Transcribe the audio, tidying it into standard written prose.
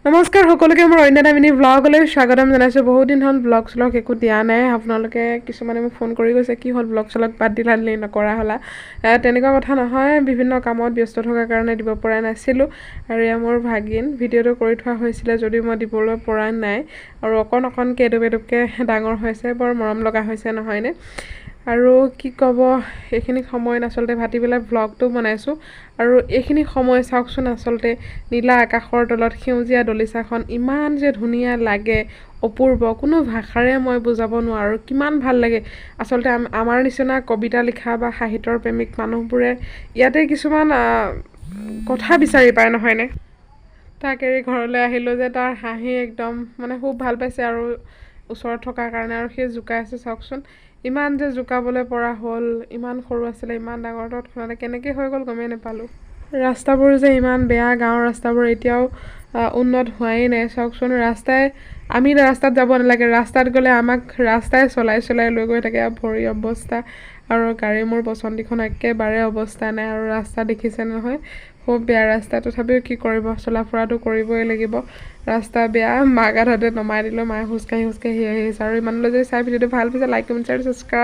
নমস্কাৰ সকলোকে মোৰ অন্য এটা মিনি ব্লগলৈ স্বাগতম জনাইছোঁ। বহুত দিন হ'ল ব্লগ চলগ একো দিয়া নাই। আপোনালোকে কিছুমানে মোক ফোন কৰি কৈছে কি হ'ল ব্লগ চলগ বাদ দিলা নেকি, নকৰা হ'লা। তেনেকুৱা কথা নহয়, বিভিন্ন কামত ব্যস্ত থকাৰ কাৰণে দিব পৰা নাছিলোঁ। আৰু এয়া মোৰ ভাগিন, ভিডিঅ'টো কৰি থোৱা হৈছিলে যদিও মই দিবলৈ পৰা নাই। আৰু অকণকৈ এডুপকৈ ডাঙৰ হৈছে, বৰ মৰম লগা হৈছে নহয়নে। আৰু কি ক'ব, এইখিনি সময়ত আচলতে ভাটিবেলা ভ্লগটো বনাইছোঁ। আৰু এইখিনি সময় চাওকচোন, আচলতে নীলা আকাশৰ তলত সেউজীয়া দলিচাখন ইমান যে ধুনীয়া লাগে, অপূৰ্ব, কোনো ভাষাৰে মই বুজাব নোৱাৰোঁ কিমান ভাল লাগে। আচলতে আমাৰ নিচিনা কবিতা লিখা বা সাহিত্যৰ প্ৰেমিক মানুহবোৰে ইয়াতে কিছুমান কথা বিচাৰি পায় নহয়নে। তাক এৰি ঘৰলৈ আহিলোঁ যে তাৰ হাঁহি একদম খুব ভাল পাইছে আৰু ওচৰত থকাৰ কাৰণে। আৰু সেই জোকাই আছে চাওকচোন, ইমান যে জোকাবলৈ পৰা হ'ল, ইমান সৰু আছিলে ইমান ডাঙৰ তৎক্ষণাতে কেনেকৈ হৈ গ'ল গমেই নাপালোঁ। ৰাস্তাবোৰ যে ইমান বেয়া, গাঁৱৰ ৰাস্তাবোৰ এতিয়াও উন্নত হোৱাই নাই চাওকচোন। আমি ৰাস্তাত যাব নালাগে, ৰাস্তাত গ'লে আমাক ৰাস্তাই চলাই লৈ গৈ থাকে। ভৰি অৱস্থা আৰু গাড়ী মোৰ পচন্দিখন একেবাৰে অৱস্থা নাই। আৰু ৰাস্তা দেখিছে নহয়, খুব বেয়া ৰাস্তা, তথাপিও কি কৰিব, চলা ফুৰাটো কৰিবই লাগিব। ৰাস্তা বেয়া, মাক আধাতে নমাই দিলোঁ, মায়ে খোজকাঢ়ি আহিছে। আৰু ইমানলৈ যদি চাই ভিডিঅ'টো ভাল পাইছে, লাইক কমেণ্ট শ্বেয়াৰ ছাবস্ক্ৰাইব।